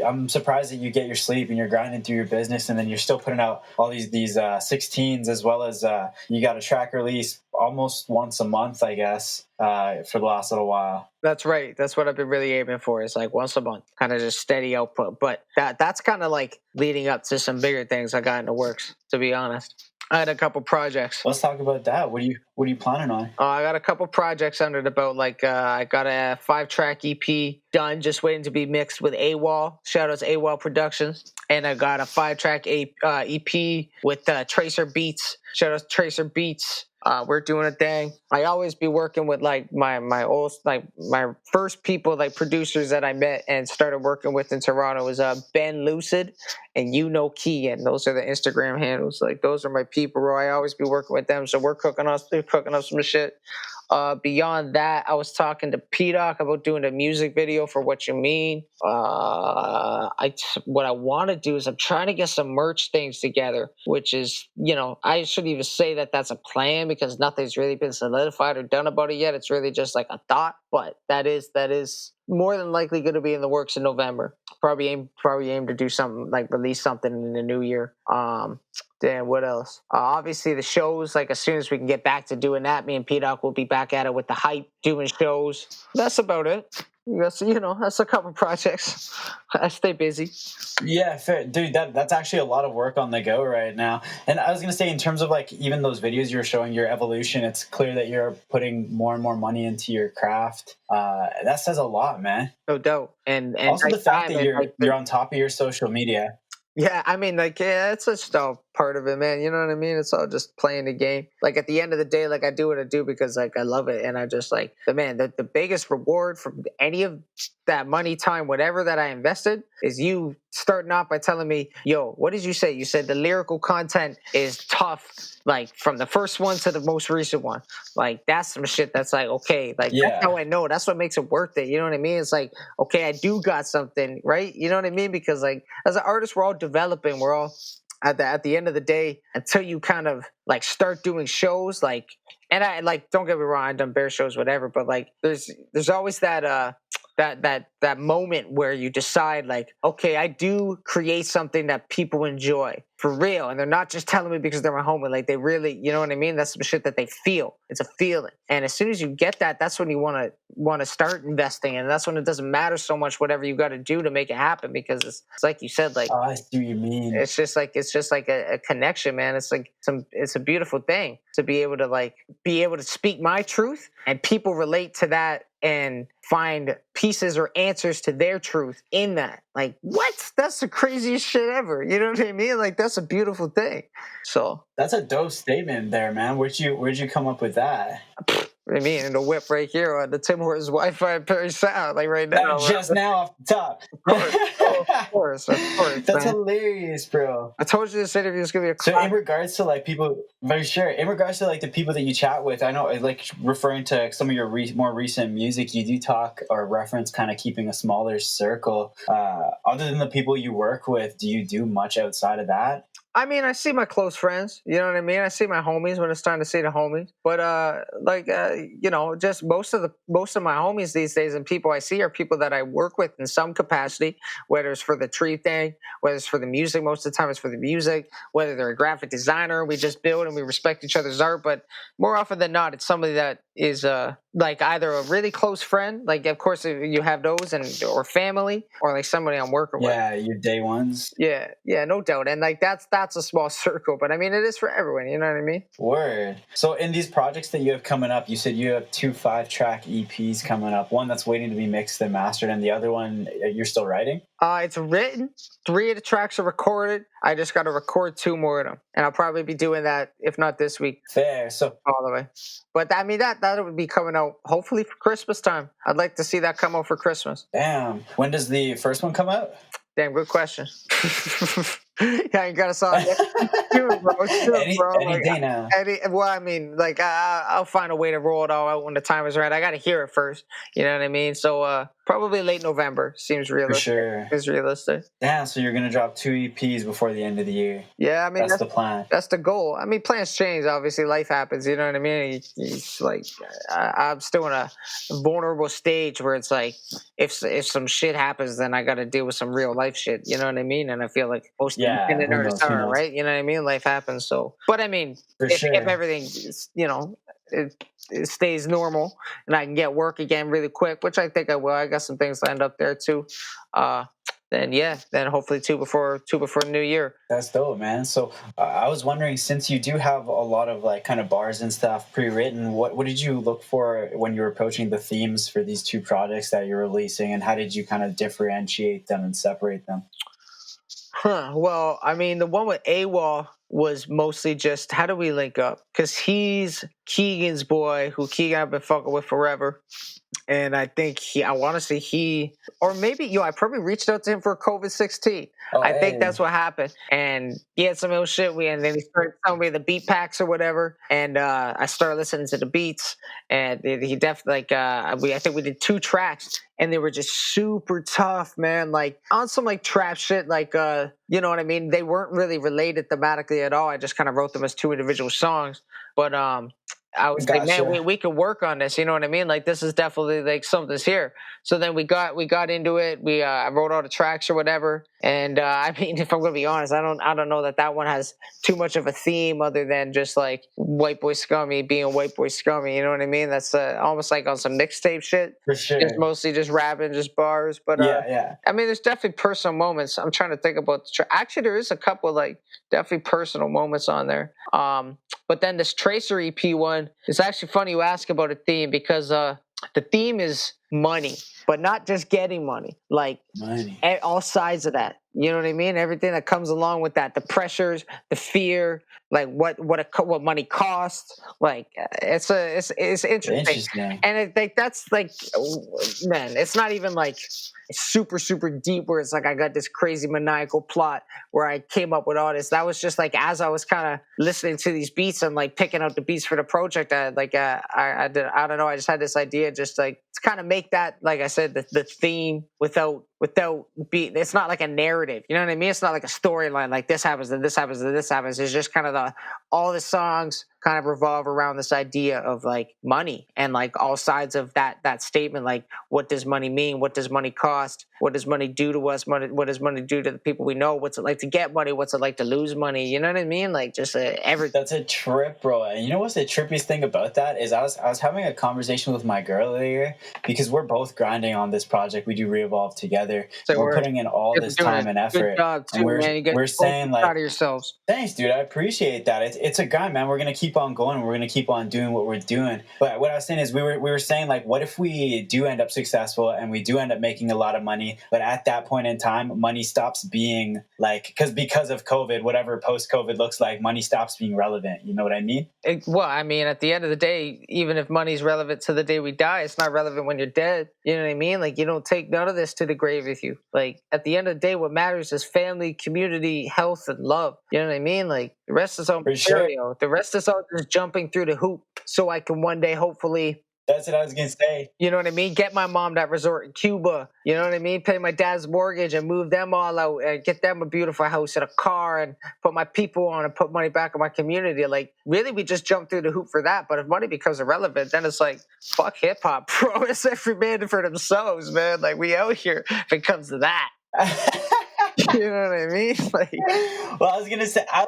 I'm surprised that you get your sleep and you're grinding through your business and then you're still putting out all these 16s as well as you got a track release almost once a month, I guess, for the last little while. That's right. That's what I've been really aiming for. It's like once a month, kind of just steady output. But that's kind of like leading up to some bigger things I got in the works, to be honest. I had a couple projects. Let's talk about that. What are you planning on? I got a couple projects under the belt. Like I got a 5-track EP done, just waiting to be mixed with AWOL. Shout out to AWOL Productions. And I got a 5-track EP with Tracer Beats. Shout out to Tracer Beats. We're doing a thing. I always be working with like my old, like my first people, like producers that I met and started working with in Toronto was Ben Lucid and Key, and those are the Instagram handles. Like those are my people, bro. I always be working with them, so we're cooking up some shit. Beyond that, I was talking to P-Doc about doing a music video for What You Mean. What I want to do is I'm trying to get some merch things together, which is, I shouldn't even say that that's a plan because nothing's really been solidified or done about it yet. It's really just like a thought, but that is more than likely going to be in the works in November. Probably aim to do something like release something in the new year. Then what else? Obviously the shows. Like as soon as we can get back to doing that, me and P-Doc will be back at it with the hype, doing shows. That's about it. That's that's a couple projects. I stay busy. Yeah, fair. Dude, that's actually a lot of work on the go right now. And I was gonna say, in terms of like even those videos you're showing your evolution, it's clear that you're putting more and more money into your craft. That says a lot, man. No doubt. And Also the fact that you're on top of your social media. Yeah, I mean, like, yeah, it's just all part of it, man. You know what I mean? It's all just playing the game. Like, at the end of the day, like, I do what I do because, like, I love it. And I just, like, the biggest reward from any of that money, time, whatever that I invested is you starting off by telling me, yo, what did you say? You said the lyrical content is tough, like, from the first one to the most recent one. Like, that's some shit that's like, okay, like, that's how I know. That's what makes it worth it. You know what I mean? It's like, okay, I do got something, right? You know what I mean? Because, like, as an artist, we're all developing. We're all at the end of the day, until you kind of like start doing shows, like, and I like, don't get me wrong, I've done bear shows, whatever, but like there's always that that moment where you decide, like, okay, I do create something that people enjoy for real, and they're not just telling me because they're my homie. Like, they really, you know what I mean? That's some shit that they feel. It's a feeling, and as soon as you get that, that's when you want to start investing, and that's when it doesn't matter so much whatever you got to do to make it happen, because it's like you said, like, Oh, I see what you mean. it's just like a connection, man. It's like it's a beautiful thing to be able to speak my truth, and people relate to that and find pieces or answers to their truth in that. Like, what? That's the craziest shit ever. You know what I mean? Like, that's a beautiful thing. So that's a dope statement there, man. Where'd you come up with that? I mean, in the whip right here on the Tim Hortons Wi-Fi Perry Sound, like right now. Just now off the top. Of course. That's hilarious, bro. I told you this interview is gonna be a So in regards to like people, very sure. In regards to like the people that you chat with, I know, like referring to some of your more recent music, you do talk or reference kind of keeping a smaller circle. Other than the people you work with, do you do much outside of that? I mean, I see my close friends, you know what I mean? I see my homies when it's time to see the homies. But just most of my homies these days and people I see are people that I work with in some capacity, whether it's for the tree thing, whether it's for the music. Most of the time it's for the music, whether they're a graphic designer, we just build and we respect each other's art. But more often than not, it's somebody that is like either a really close friend, like of course you have those, or family, or like somebody I'm working with. Yeah, your day ones. Yeah, no doubt. And like that's a small circle, but I mean it is for everyone, you know what I mean? Word. So in these projects that you have coming up, you said you have 2 5-track EPs coming up. One that's waiting to be mixed and mastered, and the other one you're still writing? It's written. 3 of the tracks are recorded. I just got to record 2 more of them, and I'll probably be doing that if not this week. Fair. So all the way. But I mean that would be coming out hopefully for Christmas time. I'd like to see that come out for Christmas. Damn. When does the first one come out? Damn, good question. Yeah, you got a song. Any day now. Well, I mean, like I'll find a way to roll it all out when the time is right. I got to hear it first. You know what I mean? So probably late November seems realistic. For sure. It's realistic. Damn, so you're gonna drop 2 EPs before the end of the year. Yeah, I mean that's the plan. That's the goal. I mean, plans change. Obviously, life happens. You know what I mean? It's like I'm still in a vulnerable stage where it's like if some shit happens, then I got to deal with some real life shit. You know what I mean? And I feel like most independent artists are, right? You know what I mean? Life happens. So, but I mean, if everything is, it stays normal and I can get work again really quick, which I think I will. I got some things lined up there too. Then hopefully two before the new year. That's dope, man. So I was wondering, since you do have a lot of like kind of bars and stuff pre-written, what did you look for when you were approaching the themes for these 2 projects that you're releasing, and how did you kind of differentiate them and separate them? Well, I mean, the one with AWOL was mostly just how do we link up? Because he's Keegan's boy, who Keegan I've been fucking with forever. And I think I probably reached out to him for COVID-16. I think that's what happened. And he had some ill shit. And then he started telling me the beat packs or whatever. And I started listening to the beats. And he definitely, I think we did 2 tracks. And they were just super tough, man. Like on some like trap shit, like, you know what I mean? They weren't really related thematically at all. I just kind of wrote them as 2 individual songs. But I was like, man, we could work on this. You know what I mean? Like, this is definitely like something's here. So then we got into it. I wrote all the tracks or whatever. And I mean, if I'm gonna be honest, I don't know that one has too much of a theme other than just like Whiteboy Scummy being Whiteboy Scummy. You know what I mean? That's almost like on some mixtape shit. For sure. It's mostly just rapping, just bars. But yeah. I mean, there's definitely personal moments. I'm trying to think about the track. Actually, there is a couple like definitely personal moments on there. But then this Tracer EP one, it's actually funny you ask about a theme because the theme is money, but not just getting money, like money. All sides of that. You know what I mean? Everything that comes along with that, the pressures, the fear, like what money costs. Like it's interesting. And that's like, man, it's not even like super deep where it's like I got this crazy maniacal plot where I came up with all this. That was just like as I was kind of listening to these beats and like picking out the beats for the project. I don't know. I just had this idea, just like to kind of make that, like I said, the theme without it's not like a narrative. You know what I mean? It's not like a storyline. Like this happens and this happens and this happens. It's just kind of all the songs kind of revolve around this idea of like money and like all sides of that statement. Like, what does money mean? What does money cost? What does money do to us? What does money do to the people we know? What's it like to get money? What's it like to lose money? You know what I mean? Like just everything. That's a trip, bro. And you know what's the trippiest thing about that is I was having a conversation with my girl earlier because we're both grinding on this project. We do ReEvolve together. So we're putting in all this time and effort. Good job too, and we're saying like, proud of yourselves. Thanks, dude. I appreciate that. It's a grind, man. We're gonna keep on going. We're gonna keep on doing what we're doing. But what I was saying is we were saying like, what if we do end up successful and we do end up making a lot of money, but at that point in time, money stops being like because of COVID, whatever post-COVID looks like, money stops being relevant. You know what I mean? Well, I mean, at the end of the day, even if money's relevant to the day we die, it's not relevant when you're dead. You know what I mean? Like, you don't take none of this to the grave with you. Like, at the end of the day, what matters is family, community, health, and love. You know what I mean? Like, the rest is all material. Sure. The rest is all just jumping through the hoop so I can one day hopefully... That's what I was going to say. You know what I mean? Get my mom that resort in Cuba. You know what I mean? Pay my dad's mortgage and move them all out and get them a beautiful house and a car and put my people on and put money back in my community. Like, really, we just jump through the hoop for that. But if money becomes irrelevant, then it's like, fuck hip-hop, bro. It's every man for themselves, man. Like, we out here if it comes to that. You know what I mean? Like, well, I was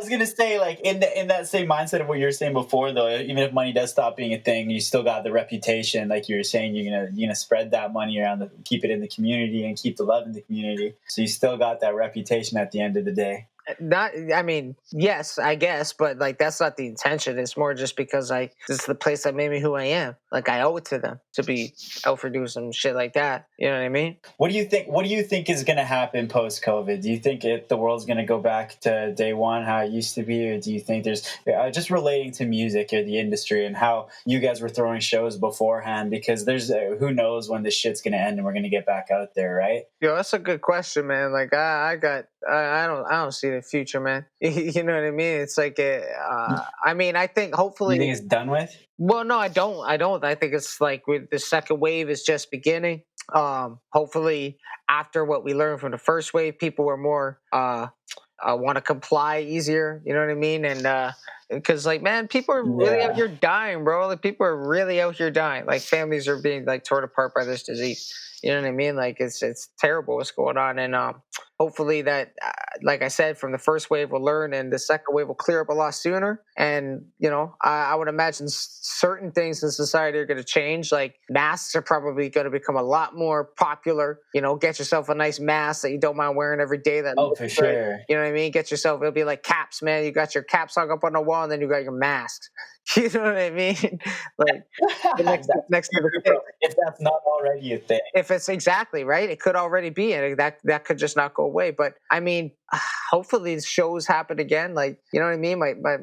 gonna say, like in that same mindset of what you were saying before, though. Even if money does stop being a thing, you still got the reputation. Like you were saying, you're gonna spread that money around, keep it in the community, and keep the love in the community. So you still got that reputation at the end of the day. I mean, yes, I guess, but like that's not the intention. It's more just because this is the place that made me who I am. Like I owe it to them to be out for doing some shit like that. You know what I mean? What do you think is gonna happen post COVID? Do you think the world's gonna go back to day one how it used to be, or do you think there's just relating to music or the industry and how you guys were throwing shows beforehand? Because there's who knows when this shit's gonna end and we're gonna get back out there, right? Yo, that's a good question, man. Like I don't see the future, man. You know what I mean? It's like, I mean, I think hopefully... You think it's done with? Well, no, I don't. I think it's like with the second wave is just beginning. Hopefully after what we learned from the first wave, people are more, want to comply easier. You know what I mean? And, because like, man, people are really out here dying, bro. Like people are really out here dying. Like families are being like torn apart by this disease. You know what I mean? Like it's terrible what's going on. And hopefully that, like I said, from the first wave we'll learn and the second wave will clear up a lot sooner. And, you know, I would imagine certain things in society are going to change. Like masks are probably going to become a lot more popular. You know, get yourself a nice mask that you don't mind wearing every day. For sure. You know what I mean? Get yourself, it'll be like caps, man. You got your caps hung up on the wall and then you got your masks. You know what I mean? Like the next if that's not already a thing. If it's exactly right, it could already be, and that could just not go away. But I mean, hopefully shows happen again. Like, you know what I mean?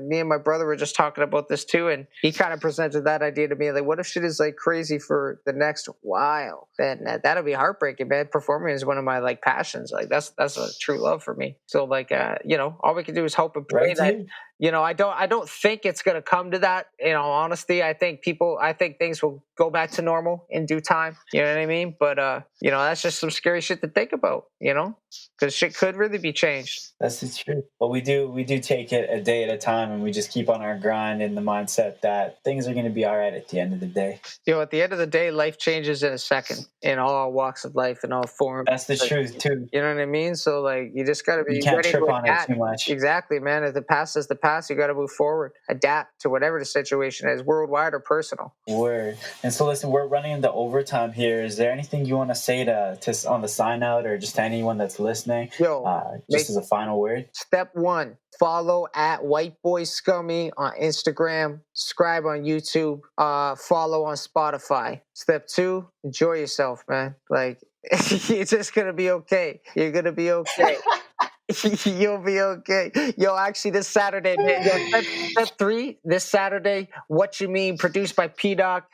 Me and my brother were just talking about this too, and he kind of presented that idea to me. Like, what if shit is like crazy for the next while? Then that'll be heartbreaking, man. Performing is one of my like passions. Like that's a true love for me. So like, you know, all we can do is hope and pray that I don't think it's going to come to that. In all honesty, I think things will go back to normal in due time. You know what I mean? But that's just some scary shit to think about. Because shit could really be changed. That's the truth. But we do take it a day at a time, and we just keep on our grind in the mindset that things are going to be all right at the end of the day. At the end of the day, life changes in a second in all walks of life and all forms. That's the truth too. You know what I mean? So like, you just got to be. You can't ready trip to on it too much. Exactly, man. If the past is the past, you got to move forward, adapt to whatever the situation is, worldwide or personal. Word. And so listen, we're running into overtime here. Is there anything you want to say to on the sign out, or just to anyone that's listening? Just as a final word. Step 1, follow at Whiteboy Scummy on Instagram, subscribe on YouTube, follow on Spotify. Step 2, enjoy yourself, man. Like, you're just gonna be okay. You're gonna be okay. You'll be okay. Yo, actually, this Saturday, man, step 3, this Saturday, What You Mean, produced by P-Doc,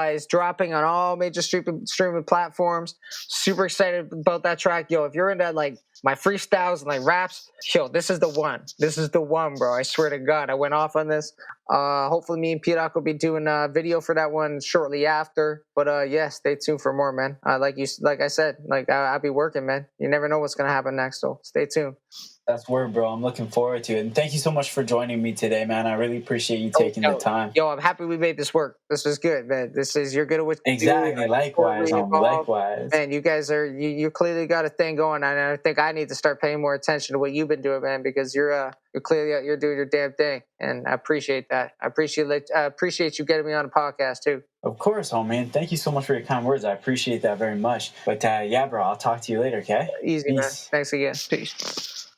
is dropping on all major streaming platforms. Super excited about that track. Yo, if you're into like my freestyles and like raps, yo, this is the one. This is the one, bro. I swear to God, I went off on this. Hopefully me and P-Doc will be doing a video for that one shortly after. But yeah, stay tuned for more, man. Like I said, I'll be working, man. You never know what's gonna happen next, so stay tuned. That's word, bro. I'm looking forward to it. And thank you so much for joining me today, man. I really appreciate you taking the time. Yo, I'm happy we made this work. This was good, man. You're good at what you do. Exactly. Likewise. Likewise. Man, you guys you clearly got a thing going on, and I think I need to start paying more attention to what you've been doing, man, because you're clearly out, you're doing your damn thing, and I appreciate that. I appreciate you getting me on the podcast too. Of course, homie. Thank you so much for your kind words. I appreciate that very much. But yeah, bro, I'll talk to you later, okay? Easy, peace. Man. Thanks again. Peace.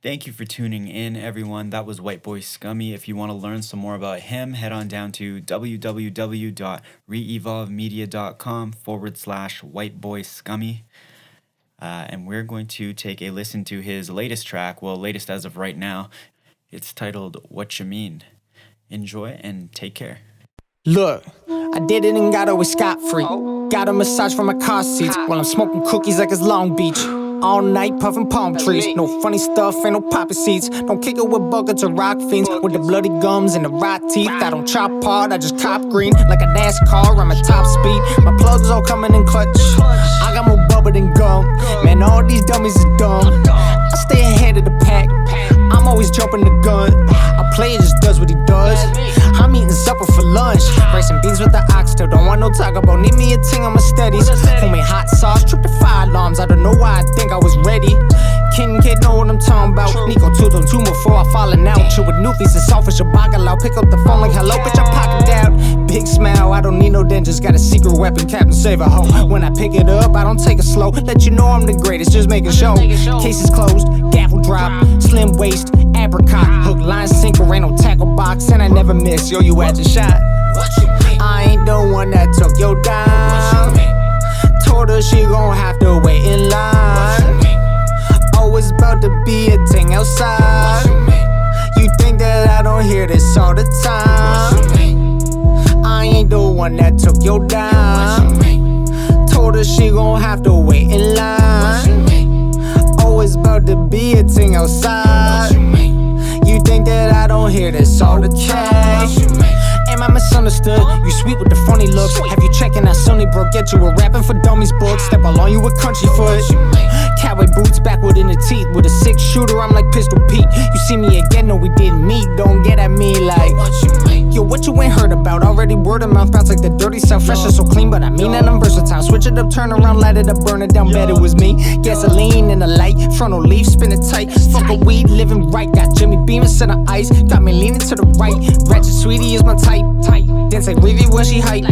Thank you for tuning in, everyone. That was Whiteboy Scummy. If you want to learn some more about him, head on down to www.reevolvemedia.com/Whiteboy Scummy. And we're going to take a listen to his latest track, latest as of right now. It's titled What You Mean. Enjoy and take care. Look, I did it and got away scot-free. Got a massage from my car seats while I'm smoking cookies like it's Long Beach. All night puffing palm trees. No funny stuff, ain't no poppy seeds. Don't kick it with buckets or rock fiends. With the bloody gums and the rot teeth. I don't chop hard, I just cop green. Like a NASCAR, I'm at top speed. My plugs all coming in clutch. I got more bubble than gum. Man, all these dummies is dumb. I stay ahead of the pack. I'm always jumping the gun. A player just does what he does. I'm eating supper for lunch. Rice and beans with the oxtail. Don't want no talk about. Need me a ting on my steadies. Homemade hot sauce, tripping fire alarms. I don't know why I think I was ready. Kid know what I'm talking about. Nico 2 before I falling out. Chill with newfies and selfish or bacalao. Pick up the phone like hello, bitch, I'm pocket down. Big smile, I don't need no dentist. Got a secret weapon, Captain Save a hoe. When I pick it up, I don't take it slow. Let you know I'm the greatest, just making show. Cases closed, gavel drop, slim waist, apricot. Hook, line, sinker, ain't no tackle box. And I never miss, yo, you had the shot. I ain't the one that took your dime. Told her she gon' have to wait in line. Always about to be a thing outside. You think that I don't hear this all the time? I ain't the one that took your dime. Told her she gon' have to wait in line. Always about to be a thing outside. You think that I don't hear this all the time? Am I misunderstood? You sweet with the funny looks. Have you checking out Sunny Brook? Get you a rapping for dummies book. Step along you with country foot. Cowboy boots backward in the teeth. With a 6-shooter, I'm like Pistol Pete. You see me again, no we didn't meet. Don't get at me like yo, what you ain't heard about? Already word of mouth bounce like the dirty South. Fresh and so clean, but I mean that I'm versatile. Switch it up, turn around, light it up, burn it down. Bet it was me. Gasoline in the light, frontal leaf, spin it tight. Fuck a weed, living right. Got Jimmy Beam instead of ice. Got me leaning to the right. Ratchet sweetie is my type. Then say Reevy when she hype.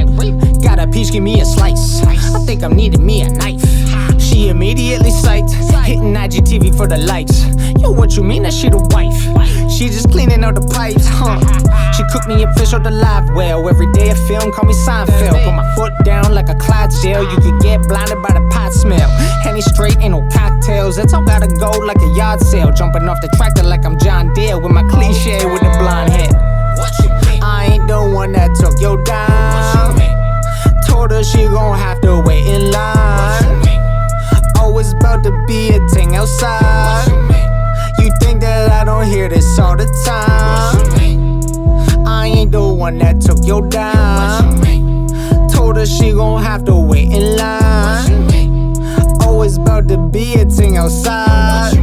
Got a peach, give me a slice. I think I'm needing me a knife. She immediately psyched, hitting IGTV for the lights. Yo, what you mean that she the wife? She just cleaning out the pipes, huh? She cooked me a fish or the live well. Every day a film, call me Seinfeld. Put my foot down like a Clydesdale. You could get blinded by the pot smell. Henny straight, ain't no cocktails. That's all gotta go like a yard sale. Jumping off the tractor like I'm John Deere with my cliche with the blonde hair. I ain't the one that took your dime. Told her she gon' have to wait in line. Always about to be a thing outside. You think that I don't hear this all the time? one that took your dime. Told her she gon' have to wait in line. Always about to be a thing outside.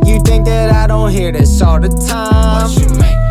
You think that I don't hear this all the time?